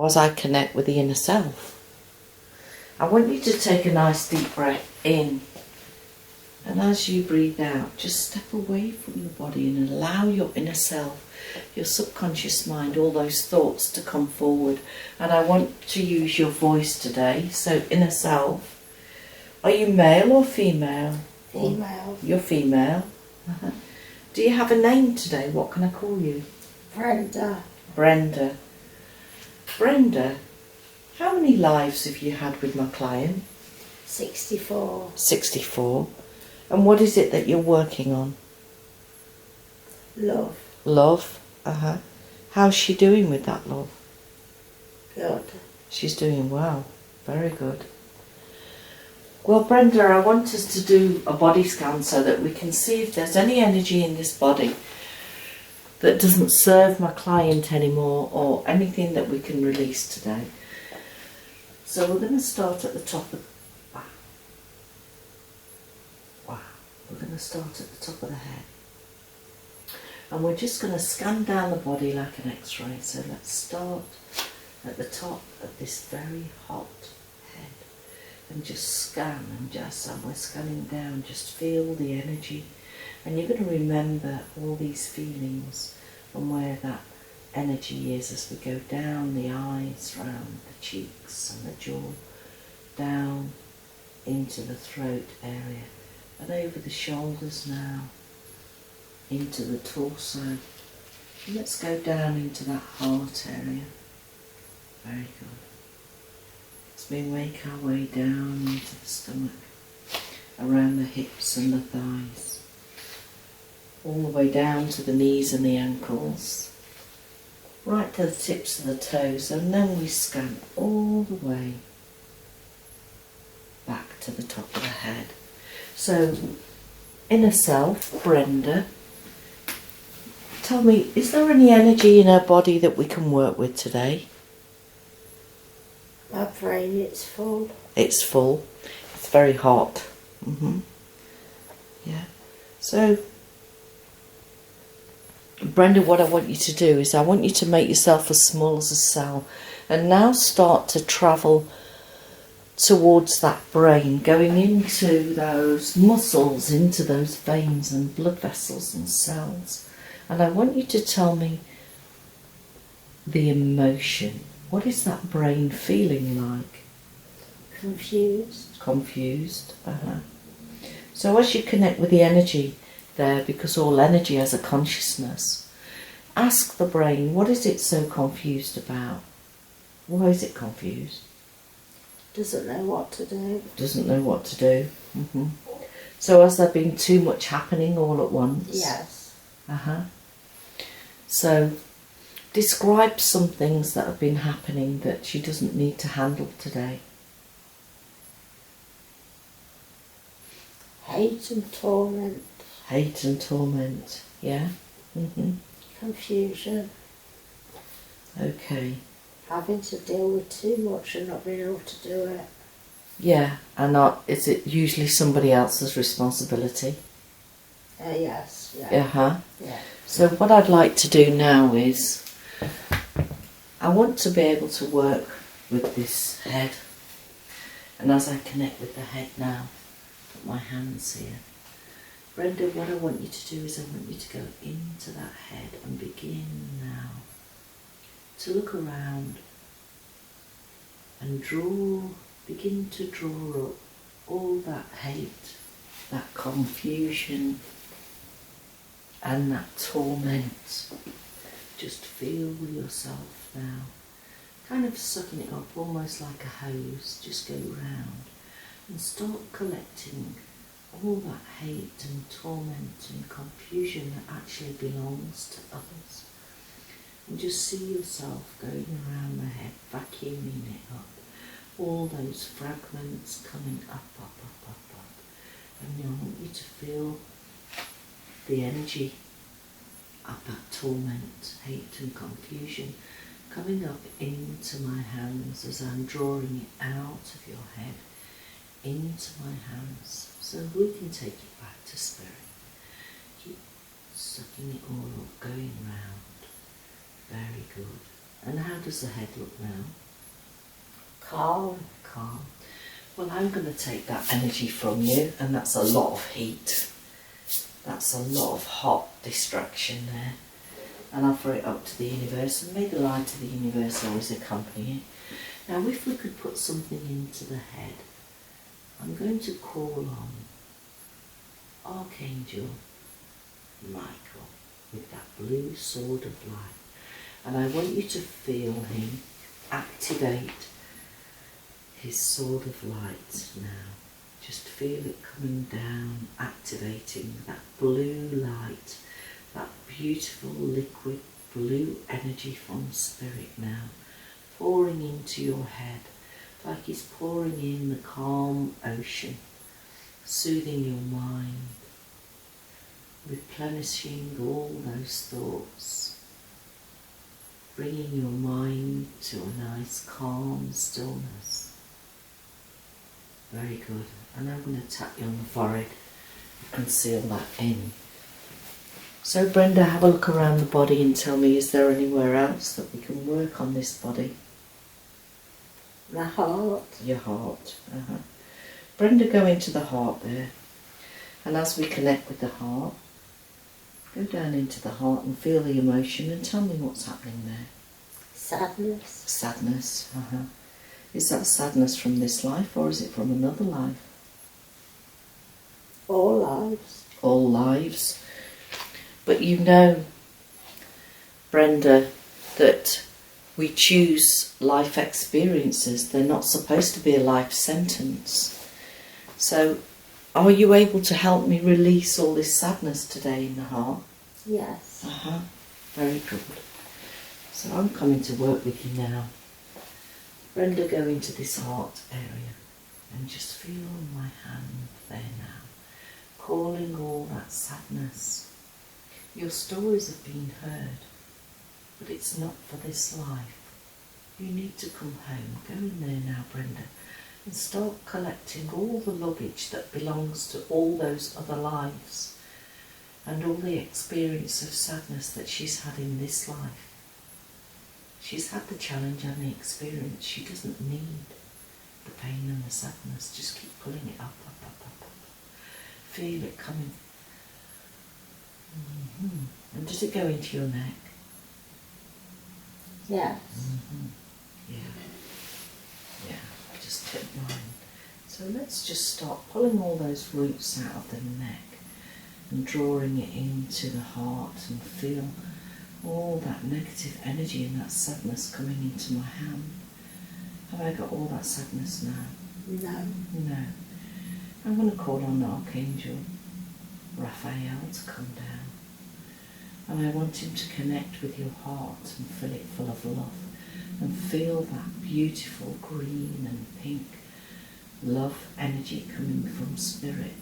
as I connect with the inner self. I want you to take a nice deep breath in, and as you breathe out, just step away from the body and allow your inner self, your subconscious mind, all those thoughts to come forward. And I want to use your voice today. So inner self, are you male or female? Female. You're female. Do you have a name today? What can I call you? Brenda. Brenda. Brenda, how many lives have you had with my client? 64. 64. And what is it that you're working on? Love. Love. How's she doing with that love? Good. She's doing well. Very good. Well, Brenda, I want us to do a body scan so that we can see if there's any energy in this body that doesn't serve my client anymore, or anything that we can release today. So we're going to start at the top of... Wow. We're going to start at the top of the head. And we're just going to scan down the body like an x-ray. So let's start at the top of this very hot head. And just scan, and just as we're scanning down, just feel the energy. And you're going to remember all these feelings and where that energy is as we go down the eyes, round the cheeks and the jaw, down into the throat area, and over the shoulders now, into the torso. And let's go down into that heart area. Very good. As we make our way down into the stomach, around the hips and the thighs, all the way down to the knees and the ankles, right to the tips of the toes, and then we scan all the way back to the top of the head. So, inner self, Brenda, tell me, is there any energy in her body that we can work with today? My brain, it's full. It's full. It's very hot. Yeah. So, Brenda, what I want you to do is I want you to make yourself as small as a cell, and now start to travel towards that brain, going into those muscles, into those veins and blood vessels and cells. And I want you to tell me the emotion. What is that brain feeling like? Confused. Confused. So as you connect with the energy there, because all energy has a consciousness, ask the brain, what is it so confused about? Why is it confused? Doesn't know what to do. Doesn't know what to do. So has there been too much happening all at once? Yes. So describe some things that have been happening that she doesn't need to handle today. Hate and torment. Hate and torment, yeah? Confusion. Okay. Having to deal with too much and not being able to do it. Yeah, and is it usually somebody else's responsibility? Yes. Yeah. Yeah. So what I'd like to do now is, I want to be able to work with this head. And as I connect with the head now, put my hands here. Brenda, what I want you to do is I want you to go into that head and begin now to look around and begin to draw up all that hate, that confusion and that torment. Just feel with yourself now, kind of sucking it up almost like a hose. Just go round and start collecting all that hate and torment and confusion that actually belongs to others. And just see yourself going around the head, vacuuming it up. All those fragments coming up. And I want you to feel the energy of that torment, hate and confusion coming up into my hands as I'm drawing it out of your head into my hands, so we can take it back to spirit. Keep sucking it all up, going round. Very good. And how does the head look now? Calm. Calm. Well, I'm going to take that energy from you, and that's a lot of heat. That's a lot of hot distraction there. And offer it up to the universe, and may the light of the universe always accompany it. Now, if we could put something into the head, I'm going to call on Archangel Michael with that blue sword of light. And I want you to feel him activate his sword of light now. Just feel it coming down, activating that blue light, that beautiful liquid blue energy from spirit now, pouring into your head, like he's pouring in the calm ocean, soothing your mind, replenishing all those thoughts, bringing your mind to a nice calm stillness. Very good. And I'm going to tap you on the forehead and seal that in. So Brenda, have a look around the body and tell me, is there anywhere else that we can work on this body? The heart. Your heart. Brenda, go into the heart there. And as we connect with the heart, go down into the heart and feel the emotion and tell me what's happening there. Sadness. Sadness. Is that sadness from this life or is it from another life? All lives. All lives. But you know, Brenda, that we choose life experiences. They're not supposed to be a life sentence. So, are you able to help me release all this sadness today in the heart? Yes. Very good. So I'm coming to work with you now. Brenda, go into this heart area and just feel my hand there now, calling all that sadness. Your stories have been heard, but it's not for this life. You need to come home. Go in there now, Brenda, and start collecting all the luggage that belongs to all those other lives and all the experience of sadness that she's had in this life. She's had the challenge and the experience. She doesn't need the pain and the sadness. Just keep pulling it up. Feel it coming. And does it go into your neck? Yes. Yeah, just tip mine. So let's just start pulling all those roots out of the neck and drawing it into the heart and feel all that negative energy and that sadness coming into my hand. Have I got all that sadness now? No. I'm going to call on Archangel Raphael to come down. And I want him to connect with your heart and fill it full of love. And feel that beautiful green and pink love energy coming from spirit.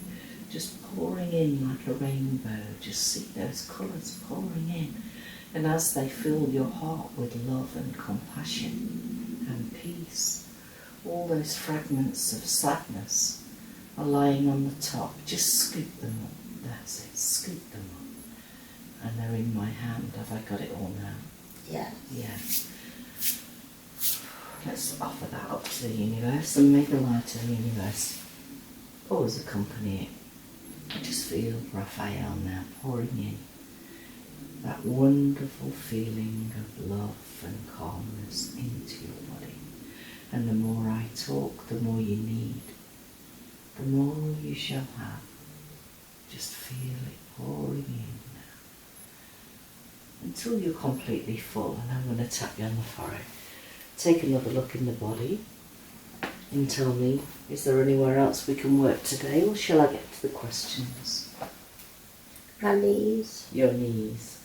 Just pouring in like a rainbow. Just see those colours pouring in. And as they fill your heart with love and compassion and peace, all those fragments of sadness are lying on the top. Just scoop them up. That's it. Scoop them up. And they're in my hand. Have I got it all now? Yeah. Yeah. Let's offer that up to the universe and may the light of the universe always accompany it. I just feel Raphael now pouring in that wonderful feeling of love and calmness into your body. And the more I talk, the more you need, the more you shall have. Just feel it pouring in now until you're completely full. And I'm going to tap you on the forehead. Take another look in the body and tell me, is there anywhere else we can work today, or shall I get to the questions? My knees. Your knees.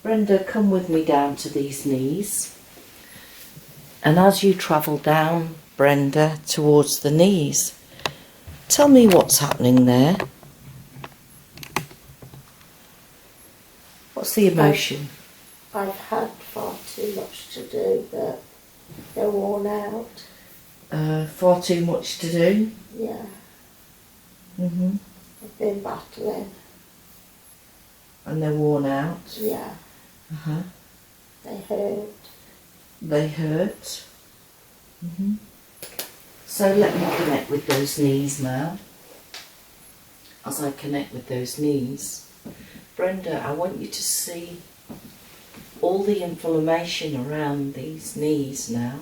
Brenda, come with me down to these knees. And as you travel down, Brenda, towards the knees, tell me what's happening there. What's the emotion? I've had far too much to do, but they're worn out. Far too much to do? Yeah. I've been battling. And they're worn out? Yeah. They hurt. They hurt. So let me connect with those knees now. As I connect with those knees, Brenda, I want you to see all the inflammation around these knees now.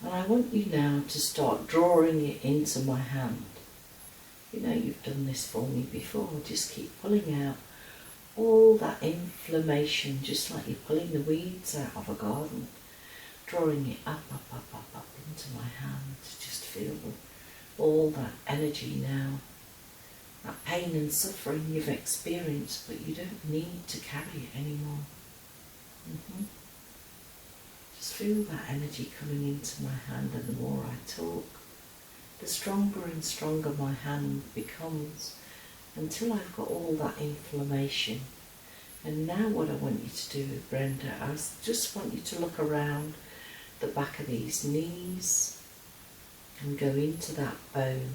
And I want you now to start drawing it into my hand. You know you've done this for me before. Just keep pulling out all that inflammation, just like you're pulling the weeds out of a garden. Drawing it up into my hand. Just feel all that energy now. That pain and suffering you've experienced, but you don't need to carry it anymore. Just feel that energy coming into my hand, and the more I talk, the stronger and stronger my hand becomes, until I've got all that inflammation. And now what I want you to do, Brenda, I just want you to look around the back of these knees and go into that bone.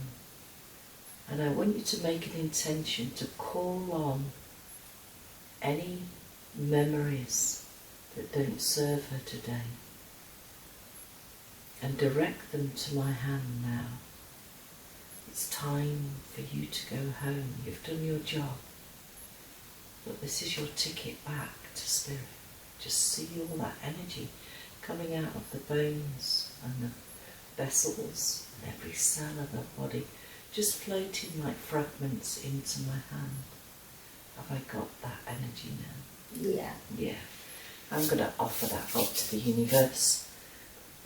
And I want you to make an intention to call on any memories that don't serve her today, and direct them to my hand now. It's time for you to go home. You've done your job, but this is your ticket back to spirit. Just see all that energy coming out of the bones and the vessels and every cell of the body, just floating like fragments into my hand. Have I got that energy now? Yeah. Yeah. I'm going to offer that up to the universe.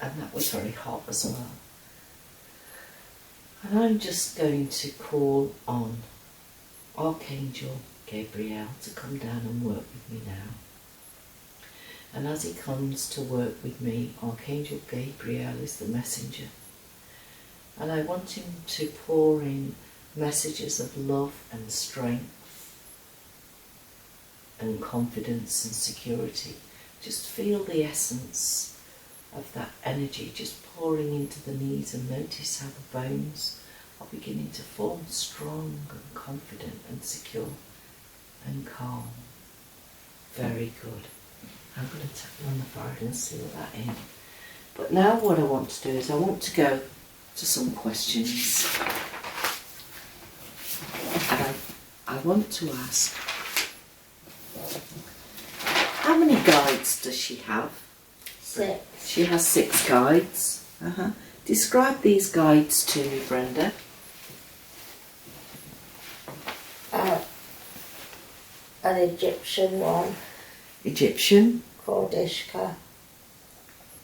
And that was very hot as well. And I'm just going to call on Archangel Gabriel to come down and work with me now. And as he comes to work with me, Archangel Gabriel is the messenger. And I want him to pour in messages of love and strength and confidence and security. Just feel the essence of that energy just pouring into the knees, and notice how the bones are beginning to form strong and confident and secure and calm. Very good. I'm going to tap you on the forehead and seal that in. But now what I want to do is I want to go to some questions. And I want to ask, how many guides does she have? 6. She has 6 guides. Describe these guides to me, Brenda. An Egyptian one. Egyptian. Called Ishka.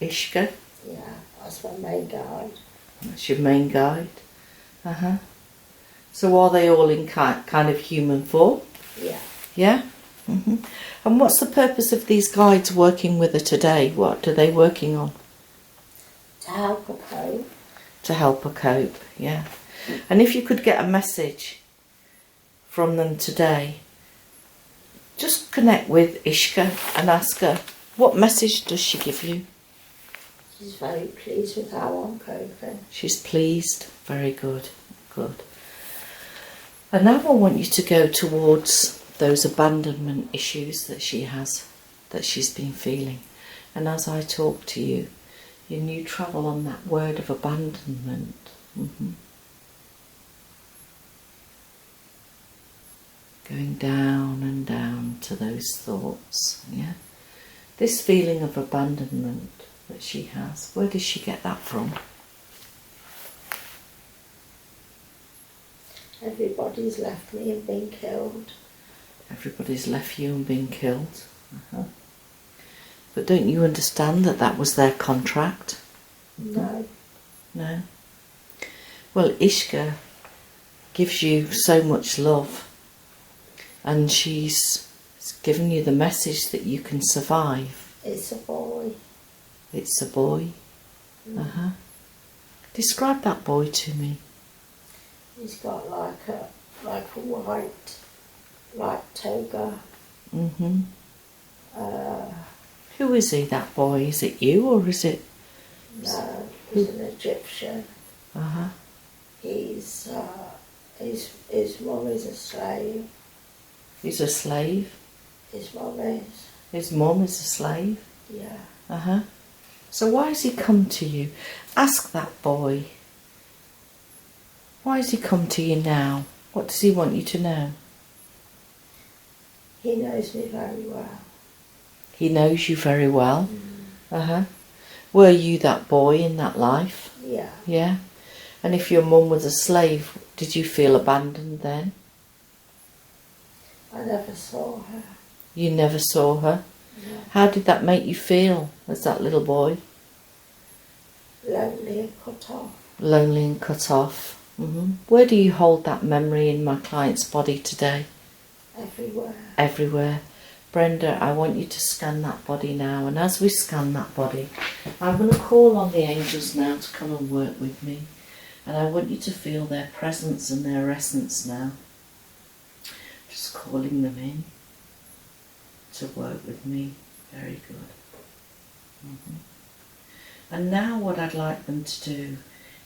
Ishka. Yeah, that's my main guide. That's your main guide. So are they all in kind of human form? Yeah. Yeah? And what's the purpose of these guides working with her today? What are they working on? To help her cope. To help her cope, yeah. And if you could get a message from them today, just connect with Ishka and ask her, what message does she give you? She's very pleased with how I'm coping. She's pleased. Very good. Good. And now I want you to go towards those abandonment issues that she has, that she's been feeling. And as I talk to you, you travel on that word of abandonment. Going down and down to those thoughts, yeah? This feeling of abandonment that she has, where does she get that from? Everybody's left me and been killed. Everybody's left you and been killed. But don't you understand that that was their contract? No. No? Well, Ishka gives you so much love, and she's given you the message that you can survive. It's a boy. It's a boy? Describe that boy to me. He's got like a white toga. Who is he, that boy? Is it you or is it? No, he's an Egyptian. His mum is a slave. He's a slave? His mum is. His mum is a slave? Yeah. So why has he come to you? Ask that boy. Why has he come to you now? What does he want you to know? He knows me very well. He knows you very well? Were you that boy in that life? Yeah. Yeah? And if your mum was a slave, did you feel abandoned then? I never saw her. You never saw her? No. How did that make you feel as that little boy? Lonely and cut off. Lonely and cut off. Where do you hold that memory in my client's body today? Everywhere. Everywhere. Brenda, I want you to scan that body now, and as we scan that body, I'm going to call on the angels now to come and work with me, and I want you to feel their presence and their essence now. Just calling them in to work with me. Very good. And now what I'd like them to do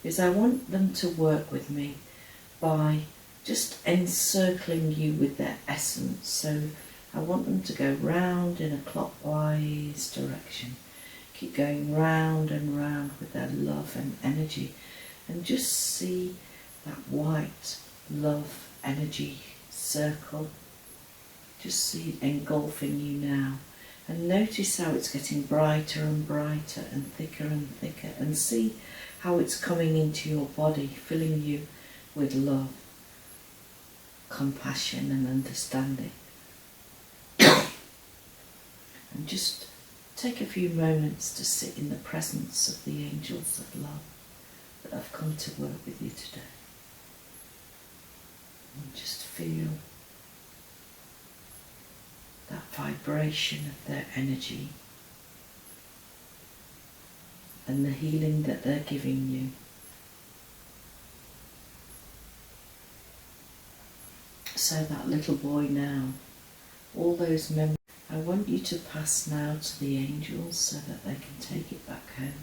is I want them to work with me by just encircling you with their essence. So I want them to go round in a clockwise direction. Keep going round and round with their love and energy. And just see that white love energy circle. Just see it engulfing you now. And notice how it's getting brighter and brighter and thicker, and see how it's coming into your body, filling you with love, compassion and understanding. And just take a few moments to sit in the presence of the angels of love that have come to work with you today. And just feel that vibration of their energy and the healing that they're giving you. So that little boy now, all those memories, I want you to pass now to the angels so that they can take it back home.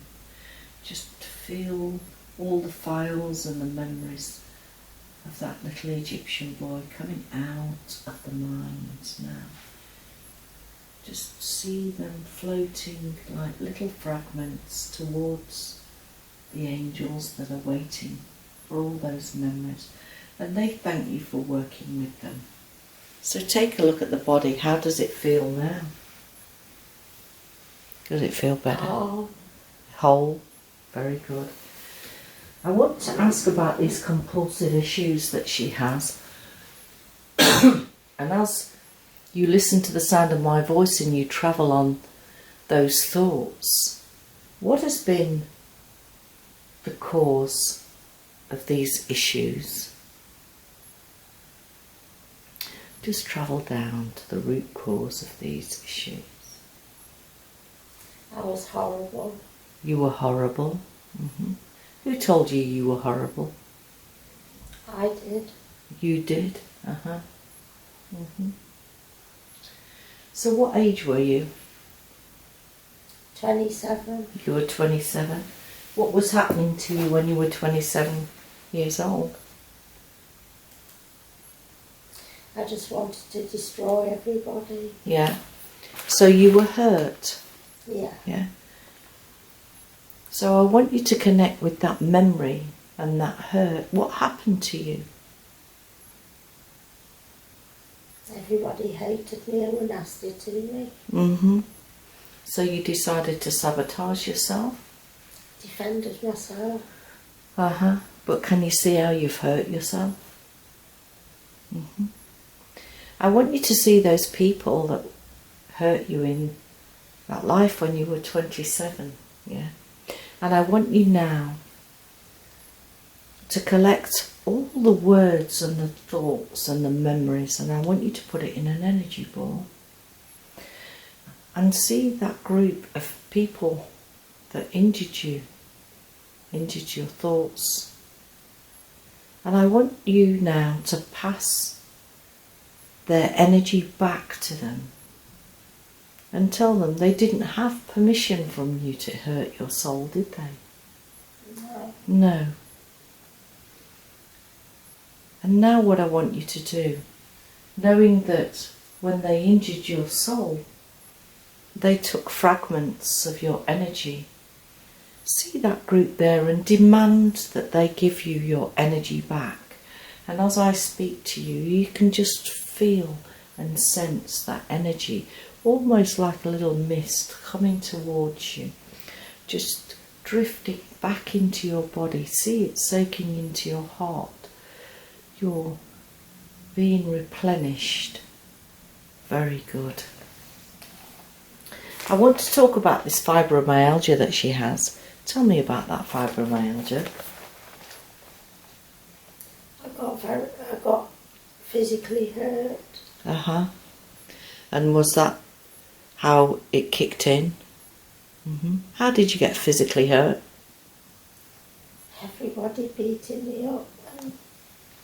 Just feel all the files and the memories of that little Egyptian boy coming out of the mind now. Just see them floating like little fragments towards the angels that are waiting for all those memories. And they thank you for working with them. So take a look at the body. How does it feel now? Does it feel better? Whole. Very good. I want to ask about these compulsive issues that she has. And as you listen to the sound of my voice and you travel on those thoughts, what has been the cause of these issues? Just travel down to the root cause of these issues. I was horrible. You were horrible? Who told you you were horrible? I did. You did? So what age were you? 27. You were 27. What was happening to you when you were 27 years old? I just wanted to destroy everybody. Yeah. So you were hurt? Yeah. Yeah. So I want you to connect with that memory and that hurt. What happened to you? Everybody hated me and were nasty to me. So you decided to sabotage yourself? Defended myself. But can you see how you've hurt yourself? I want you to see those people that hurt you in that life when you were 27, yeah? And I want you now to collect all the words and the thoughts and the memories, and I want you to put it in an energy ball and see that group of people that injured you, injured your thoughts. And I want you now to pass their energy back to them and tell them they didn't have permission from you to hurt your soul, did they? No. No. And now what I want you to do, knowing that when they injured your soul, they took fragments of your energy. See that group there and demand that they give you your energy back. And as I speak to you, you can just feel and sense that energy, almost like a little mist coming towards you, just drifting back into your body. See it soaking into your heart. You're being replenished. Very good. I want to talk about this fibromyalgia that she has. Tell me about that fibromyalgia. I got physically hurt. Uh-huh. And was that how it kicked in? How did you get physically hurt? Everybody beating me up and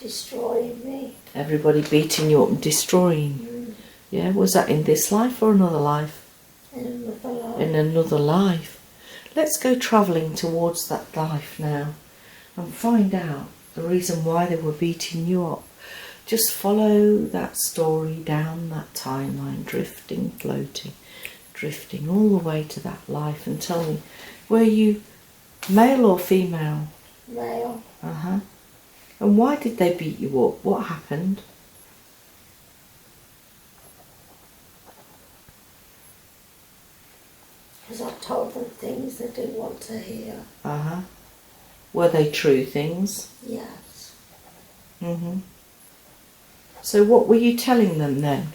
destroying me. Everybody beating you up and destroying. Yeah, was that in this life or another life? In another life. In another life. Let's go travelling towards that life now and find out the reason why they were beating you up. Just follow that story down that timeline, drifting, floating, drifting all the way to that life, and tell me, were you male or female? Male. Uh-huh. And why did they beat you up? What happened? Because I told them things they didn't want to hear. Uh-huh. Were they true things? Yes. So what were you telling them then?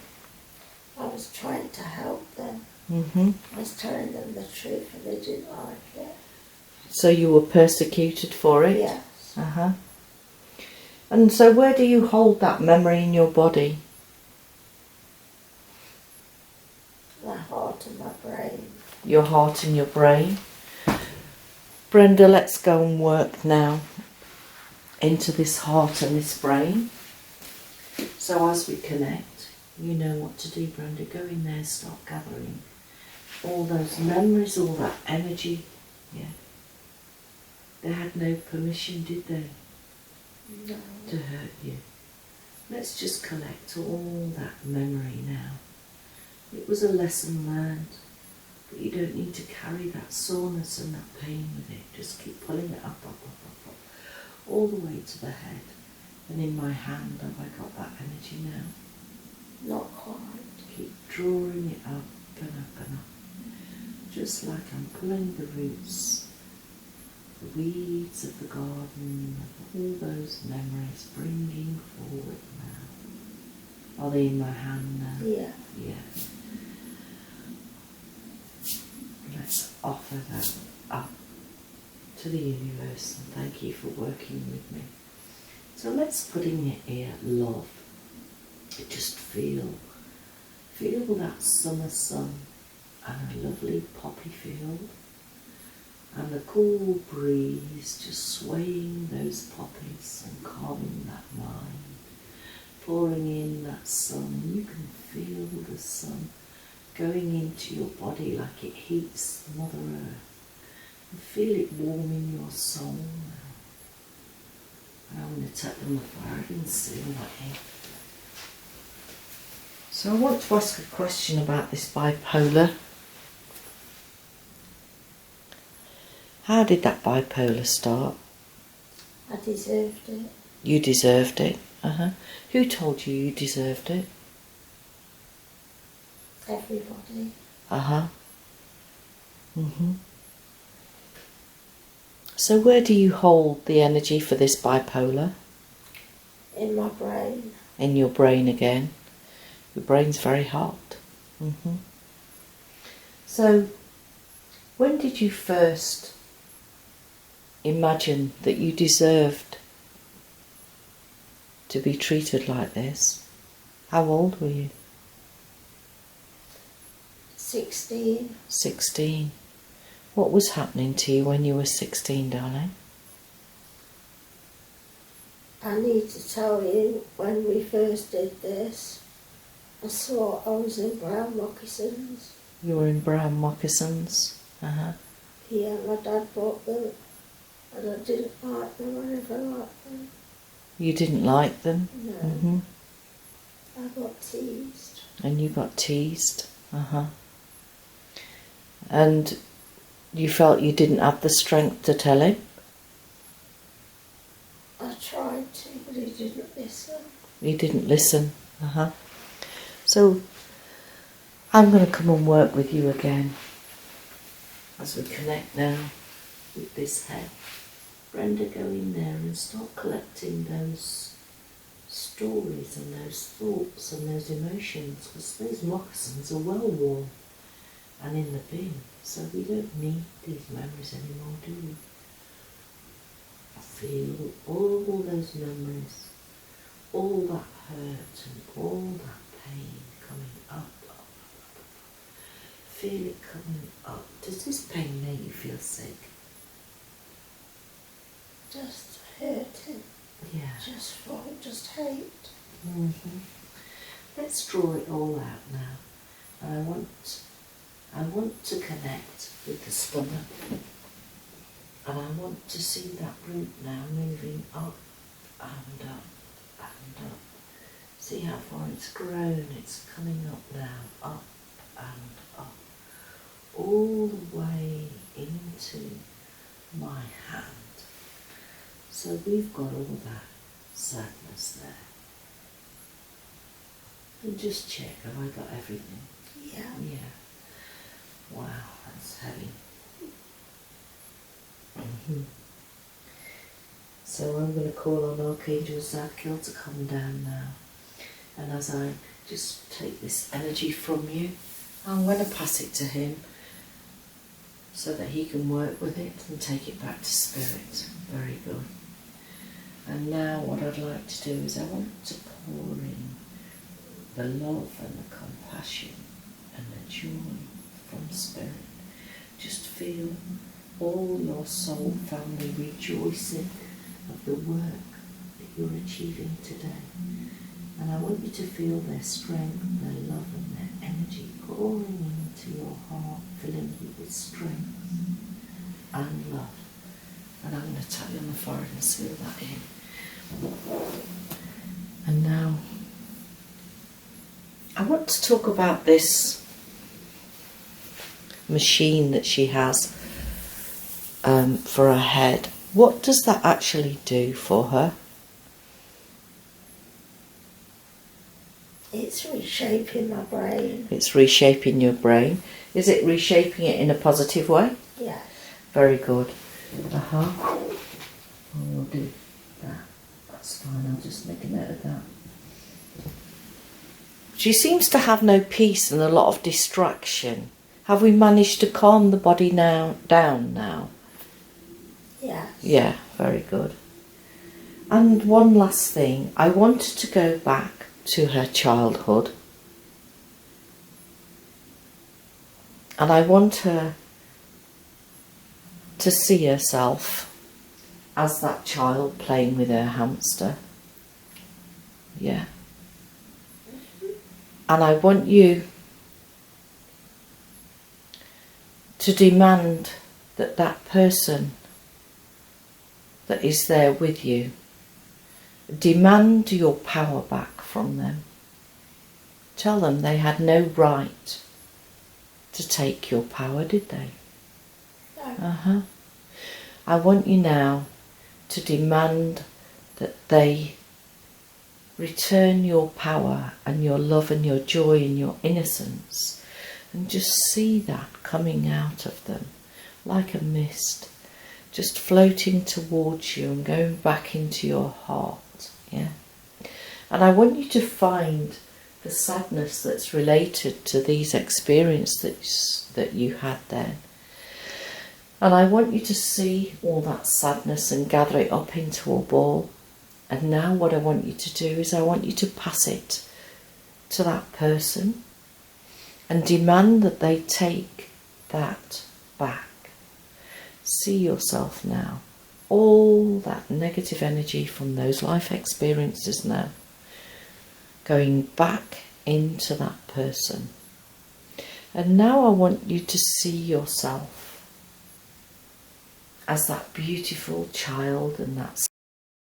I was trying to help them. I was telling them the truth and they didn't like it. So you were persecuted for it? Yes. Uh-huh. And so where do you hold that memory in your body? My heart and my brain. Your heart and your brain. Brenda, let's go and work now into this heart and this brain. So as we connect, you know what to do, Brenda. Go in there, start gathering all those memories, all that energy. Yeah. They had no permission, did they? No. To hurt you. Let's just collect all that memory now. It was a lesson learned, but you don't need to carry that soreness and that pain with it. Just keep pulling it up, all the way to the head. And in my hand, have I got that energy now? Not quite. Keep drawing it up and up and up. Just like I'm pulling the roots, the weeds of the garden, all those memories bringing forward now. Are they in my hand now? Yeah. Yeah. Let's offer that up to the universe and thank you for working with me. So let's put in your ear love. Just feel that summer sun and a lovely poppy field and the cool breeze just swaying those poppies and calming that mind, pouring in that sun. You can feel the sun going into your body like it heats Mother Earth. And feel it warming your soul now. And I'm going to take them apart and seal that in. So I want to ask a question about this bipolar. How did that bipolar start? I deserved it. You deserved it? Who told you you deserved it? Everybody. So where do you hold the energy for this bipolar? In my brain. In your brain again. Your brain's very hot. So when did you first imagine that you deserved to be treated like this? How old were you? 16. 16. What was happening to you when you were 16, darling? I need to tell you, when we first did this, I saw I was in brown moccasins. You were in brown moccasins? Yeah, my dad bought them, and I didn't like them. I never liked them. You didn't like them? No. I got teased. And you got teased. And you felt you didn't have the strength to tell him? I tried to, but he didn't listen. He didn't listen. So I'm going to come and work with you again as we connect now with this head. Brenda, go in there and start collecting those stories and those thoughts and those emotions, because those moccasins are well worn and in the bin, so we don't need these memories anymore, do we? Feel all those memories, all that hurt and all that pain coming up. Feel it coming up. Does this pain make you feel sick? Just hurting. Yeah. Just hate. Let's draw it all out now. And I want to connect with the stomach. And I want to see that root now moving up and up and up. See how far it's grown. It's coming up now, up and up. All the way into my hand. So we've got all that sadness there. And just check, have I got everything? Yeah. Yeah. Wow, that's heavy. So I'm going to call on Archangel Zadkiel to come down now. And as I just take this energy from you, I'm going to pass it to him so that he can work with it and take it back to spirit. Very good. And now what I'd like to do is I want to pour in the love and the compassion and the joy from spirit. Just feel all your soul family rejoicing of the work that you're achieving today. And I want you to feel their strength, their love and their energy pouring into your heart, filling you with strength and love. And I'm going to tap you on the forehead and seal that in. And now I want to talk about this machine that she has for her head. What does that actually do for her? It's reshaping my brain. It's reshaping your brain. Is it reshaping it in a positive way? Yes. Very good. We'll do that. That's fine. I'll just make a note of that. She seems to have no peace and a lot of distraction. Have we managed to calm the body down now? Yes. Yeah, very good. And one last thing. I wanted to go back to her childhood. And I want her to see herself as that child playing with her hamster. Yeah. And I want you to demand that that person that is there with you, demand your power back from them. Tell them they had no right to take your power, did they? No. I want you now to demand that they return your power and your love and your joy and your innocence, and just see that coming out of them like a mist, just floating towards you and going back into your heart. Yeah. And I want you to find the sadness that's related to these experiences that you had then. And I want you to see all that sadness and gather it up into a ball. And now what I want you to do is I want you to pass it to that person and demand that they take that back. See yourself now. All that negative energy from those life experiences now going back into that person. And now I want you to see yourself as that beautiful child and that